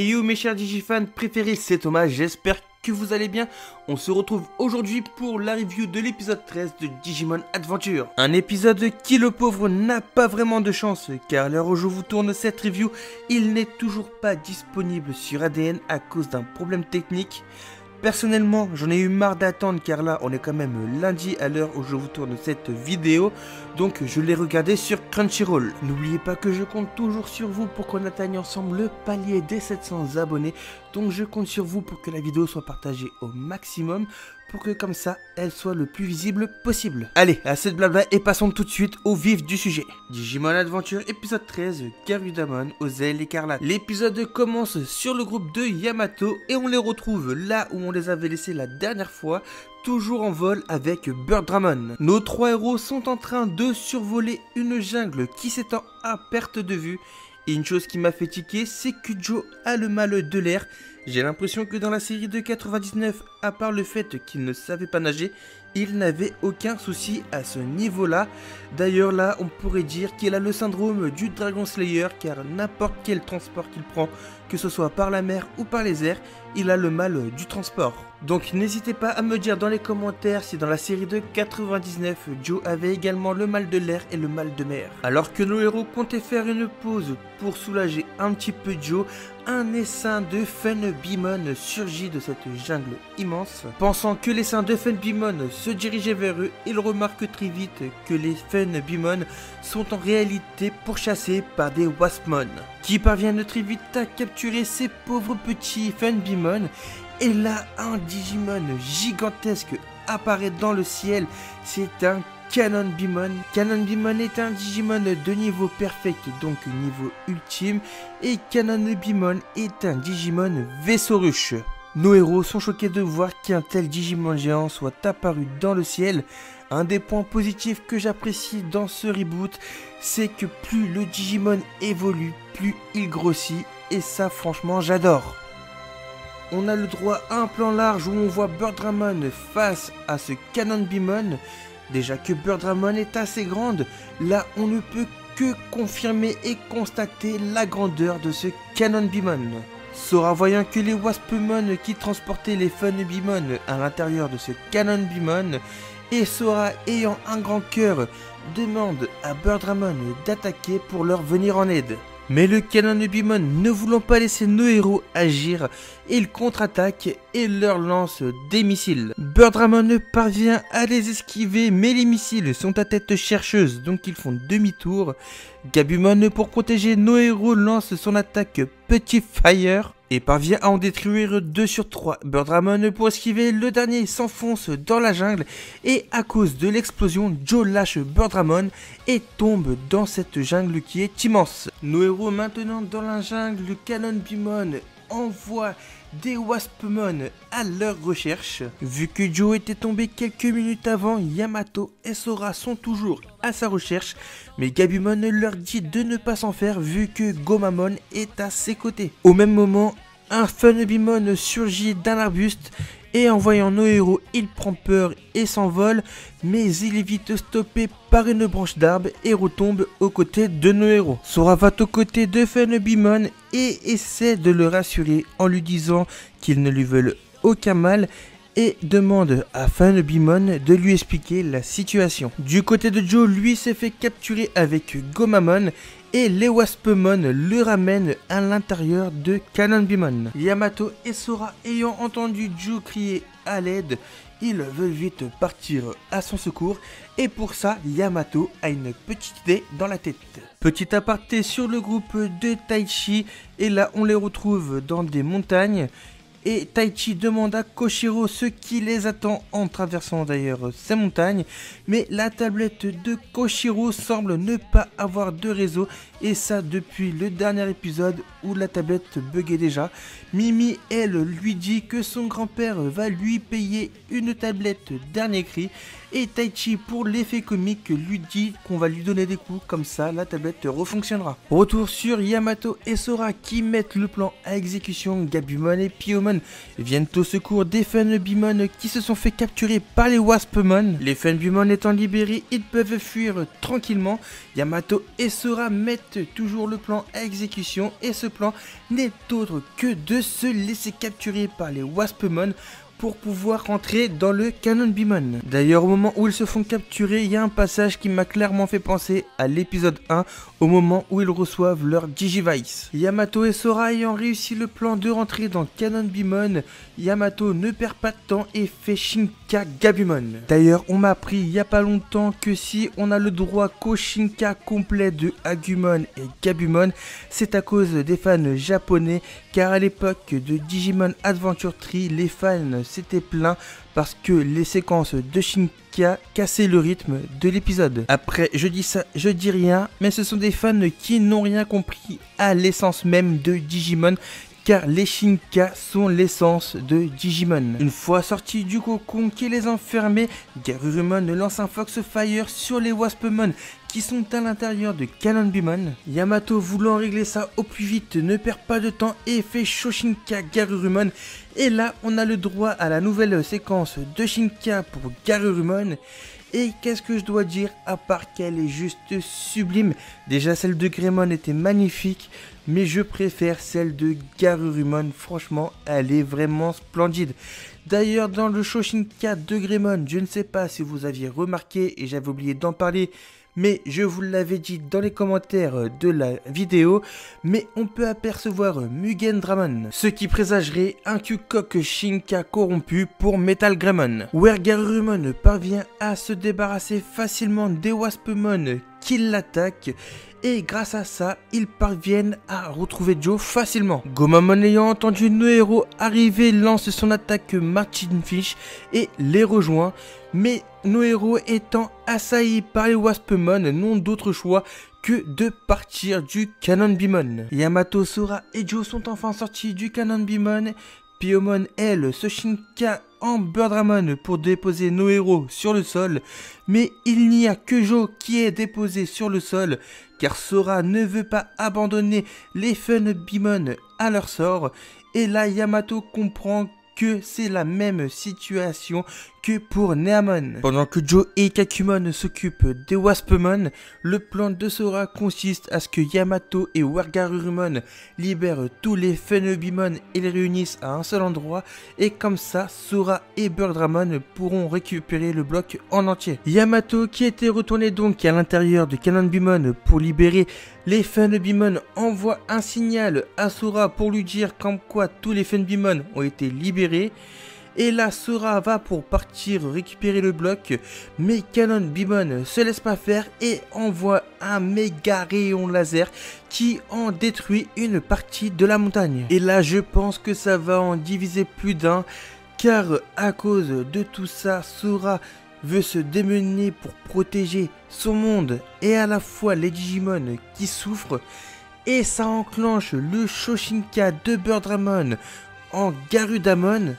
Et yo mes chers Digifans préférés, c'est Thomas, j'espère que vous allez bien. On se retrouve aujourd'hui pour la review de l'épisode 13 de Digimon Adventure. Un épisode qui, le pauvre, n'a pas vraiment de chance, car à l'heure où je vous tourne cette review, il n'est toujours pas disponible sur ADN à cause d'un problème technique. Personnellement, j'en ai eu marre d'attendre car là, on est quand même lundi à l'heure où je vous tourne cette vidéo. Donc, je l'ai regardé sur Crunchyroll. N'oubliez pas que je compte toujours sur vous pour qu'on atteigne ensemble le palier des 700 abonnés. Donc, je compte sur vous pour que la vidéo soit partagée au maximum, pour que comme ça, elle soit le plus visible possible. Allez, assez de blabla et passons tout de suite au vif du sujet. Digimon Adventure épisode 13, Garudamon aux ailes écarlates. L'épisode commence sur le groupe de Yamato et on les retrouve là où on les avait laissés la dernière fois, toujours en vol avec Birdramon. Nos trois héros sont en train de survoler une jungle qui s'étend à perte de vue. Et une chose qui m'a fait tiquer, c'est que Joe a le mal de l'air. J'ai l'impression que dans la série de 99, à part le fait qu'il ne savait pas nager, il n'avait aucun souci à ce niveau-là. D'ailleurs là, on pourrait dire qu'il a le syndrome du Dragon Slayer, car n'importe quel transport qu'il prend, que ce soit par la mer ou par les airs, il a le mal du transport. Donc n'hésitez pas à me dire dans les commentaires si dans la série de 99, Joe avait également le mal de l'air et le mal de mer. Alors que nos héros comptaient faire une pause pour soulager un petit peu Joe, un essaim de Funbimon surgit de cette jungle immense. Pensant que l'essaim de Funbimon se dirigeait vers eux, ils remarquent très vite que les Funbimon sont en réalité pourchassés par des Waspmon, qui parviennent très vite à capturer ces pauvres petits Funbimon. Et là, un Digimon gigantesque apparaît dans le ciel, c'est un Canonbimon. Canonbimon est un Digimon de niveau perfect, donc niveau ultime, et Canonbimon est un Digimon vaisseau ruche. Nos héros sont choqués de voir qu'un tel Digimon géant soit apparu dans le ciel. Un des points positifs que j'apprécie dans ce reboot, c'est que plus le Digimon évolue, plus il grossit, et ça franchement j'adore. On a le droit à un plan large où on voit Birdramon face à ce Canonbimon. Déjà que Birdramon est assez grande, là on ne peut que confirmer et constater la grandeur de ce Canonbimon. Sora, voyant que les Waspmon qui transportaient les Funbimon à l'intérieur de ce Canonbimon, et Sora ayant un grand cœur, demande à Birdramon d'attaquer pour leur venir en aide. Mais le Canonbimon, ne voulant pas laisser nos héros agir, il contre-attaque et leur lance des missiles. Birdramon parvient à les esquiver, mais les missiles sont à tête chercheuse, donc ils font demi-tour. Gabumon, pour protéger nos héros, lance son attaque Petit Fire et parvient à en détruire 2 sur 3. Birdramon, pour esquiver le dernier, s'enfonce dans la jungle et à cause de l'explosion, Joe lâche Birdramon et tombe dans cette jungle qui est immense. Nos héros maintenant dans la jungle, Canonbimon envoie des Waspmon à leur recherche. Vu que Joe était tombé quelques minutes avant, Yamato et Sora sont toujours à sa recherche, mais Gabumon leur dit de ne pas s'en faire vu que Gomamon est à ses côtés. Au même moment, un Funbimon surgit d'un arbuste et en voyant nos héros, il prend peur et s'envole, mais il est vite stoppé par une branche d'arbre et retombe aux côtés de nos héros. Sora va aux côtés de Funbimon et essaie de le rassurer en lui disant qu'ils ne lui veulent aucun mal et demande à Funbimon de lui expliquer la situation. Du côté de Joe, lui s'est fait capturer avec Gomamon et les Waspmon le ramènent à l'intérieur de Canonbimon. Yamato et Sora ayant entendu Joe crier à l'aide, ils veulent vite partir à son secours et pour ça, Yamato a une petite idée dans la tête. Petit aparté sur le groupe de Taichi et là on les retrouve dans des montagnes. Et Taichi demande à Koshiro ce qui les attend en traversant d'ailleurs ces montagnes. Mais la tablette de Koshiro semble ne pas avoir de réseau. Et ça depuis le dernier épisode où la tablette buguait déjà. Mimi, elle, lui dit que son grand-père va lui payer une tablette dernier cri. et Taichi pour l'effet comique lui dit qu'on va lui donner des coups, comme ça la tablette refonctionnera. Retour sur Yamato et Sora qui mettent le plan à exécution. Gabumon et Piomon viennent au secours des Funbimon qui se sont fait capturer par les Waspmon. Les Funbimon étant libérés, ils peuvent fuir tranquillement. Yamato et Sora mettent toujours le plan à exécution et ce plan n'est autre que de se laisser capturer par les Waspmon pour pouvoir rentrer dans le Canonbimon. D'ailleurs, au moment où ils se font capturer, il y a un passage qui m'a clairement fait penser à l'épisode 1, au moment où ils reçoivent leur Digivice. Yamato et Sora ayant réussi le plan de rentrer dans Canonbimon, Yamato ne perd pas de temps et fait Shinka Gabumon. D'ailleurs, on m'a appris il y a pas longtemps que si on a le droit qu'au Shinka complet de Agumon et Gabumon, c'est à cause des fans japonais, car à l'époque de Digimon Adventure 3, les fans s'étaient plaints parce que les séquences de Shinka cassaient le rythme de l'épisode. Après, je dis ça, je dis rien, mais ce sont des fans qui n'ont rien compris à l'essence même de Digimon, car les Shinka sont l'essence de Digimon. Une fois sortis du cocon qui les enfermait, Garurumon lance un Foxfire sur les Waspmon qui sont à l'intérieur de Canonbimon. Yamato, voulant régler ça au plus vite, ne perd pas de temps et fait Shoshinka Garurumon. Et là, on a le droit à la nouvelle séquence de Shinka pour Garurumon. Et qu'est-ce que je dois dire à part qu'elle est juste sublime. Déjà celle de Greymon était magnifique, mais je préfère celle de Garurumon. Franchement, elle est vraiment splendide. D'ailleurs, dans le Shoshinka de Greymon, je ne sais pas si vous aviez remarqué et j'avais oublié d'en parler, mais je vous l'avais dit dans les commentaires de la vidéo, mais on peut apercevoir Mugen Dramon, ce qui présagerait un Kyukoku Shinka corrompu pour Metal Greymon. Where Garurumon parvient à se débarrasser facilement des Waspmon qui l'attaquent, et grâce à ça, ils parviennent à retrouver Joe facilement. Gomamon ayant entendu Nohero arriver lance son attaque Martin Fish et les rejoint, mais Nohero étant assailli par les Waspmon n'ont d'autre choix que de partir du Canonbimon. Yamato, Sora et Joe sont enfin sortis du Canonbimon. Piomon, elle, se Shinka en Birdramon pour déposer Nohero sur le sol, mais il n'y a que Joe qui est déposé sur le sol, car Sora ne veut pas abandonner les Funbimon à leur sort, et là Yamato comprend que c'est la même situation que pour Neamon. Pendant que Joe et Kakumon s'occupent des Waspmon, le plan de Sora consiste à ce que Yamato et Garurumon libèrent tous les Funbimon et les réunissent à un seul endroit, et comme ça, Sora et Birdramon pourront récupérer le bloc en entier. Yamato, qui était retourné donc à l'intérieur de Canonbimon pour libérer les Funbimon, envoie un signal à Sora pour lui dire comme quoi tous les Funbimon ont été libérés. Et là, Sora va pour partir récupérer le bloc, mais Canonbimon se laisse pas faire et envoie un méga rayon laser qui en détruit une partie de la montagne. Et là, je pense que ça va en diviser plus d'un, car à cause de tout ça, Sora veut se démener pour protéger son monde et à la fois les Digimon qui souffrent, et ça enclenche le Shoshinka de Birdramon en Garudamon.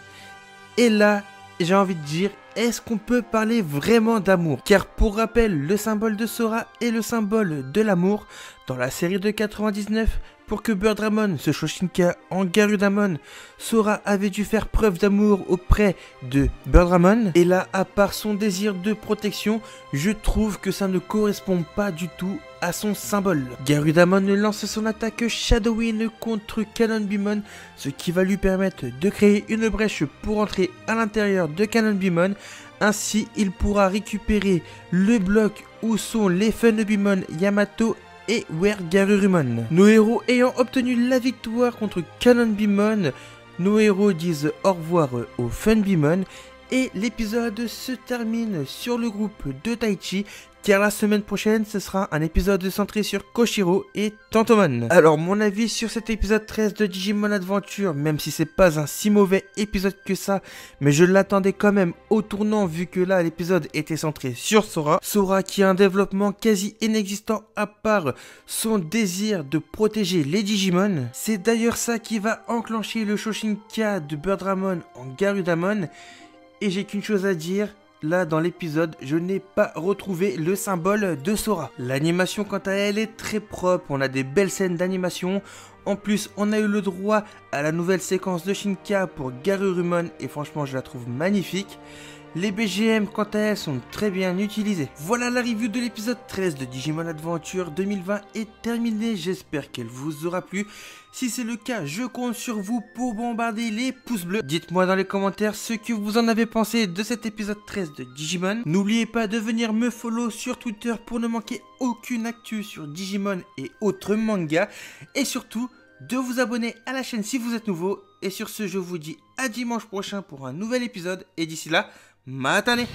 Et là, j'ai envie de dire, est-ce qu'on peut parler vraiment d'amour? Car pour rappel, le symbole de Sora est le symbole de l'amour. Dans la série de 99, pour que Birdramon se Shoshinka en Garudamon, Sora avait dû faire preuve d'amour auprès de Birdramon. Et là, à part son désir de protection, je trouve que ça ne correspond pas du tout à son symbole. Garudamon lance son attaque Shadowin contre Canonbimon, ce qui va lui permettre de créer une brèche pour entrer à l'intérieur de Canonbimon. Ainsi, il pourra récupérer le bloc où sont les Funbimon Yamato et Garurumon. Nohero ayant obtenu la victoire contre Canonbimon, Nohero disent au revoir aux Funbimon et l'épisode se termine sur le groupe de Taichi, car la semaine prochaine ce sera un épisode centré sur Koshiro et Tantomon. Alors mon avis sur cet épisode 13 de Digimon Adventure, même si c'est pas un si mauvais épisode que ça, mais je l'attendais quand même au tournant vu que là l'épisode était centré sur Sora. Sora qui a un développement quasi inexistant à part son désir de protéger les Digimon. C'est d'ailleurs ça qui va enclencher le Shoshinka de Birdramon en Garudamon. Et j'ai qu'une chose à dire, là dans l'épisode, je n'ai pas retrouvé le symbole de Sora. L'animation quant à elle est très propre, on a des belles scènes d'animation. En plus, on a eu le droit à la nouvelle séquence de Shinka pour Garurumon et franchement je la trouve magnifique. Les BGM quant à elles sont très bien utilisés. Voilà, la review de l'épisode 13 de Digimon Adventure 2020 est terminée, j'espère qu'elle vous aura plu. Si c'est le cas, je compte sur vous pour bombarder les pouces bleus. Dites-moi dans les commentaires ce que vous en avez pensé de cet épisode 13 de Digimon. N'oubliez pas de venir me follow sur Twitter pour ne manquer aucune actu sur Digimon et autres mangas. Et surtout, de vous abonner à la chaîne si vous êtes nouveau. Et sur ce, je vous dis à dimanche prochain pour un nouvel épisode. Et d'ici là, matane!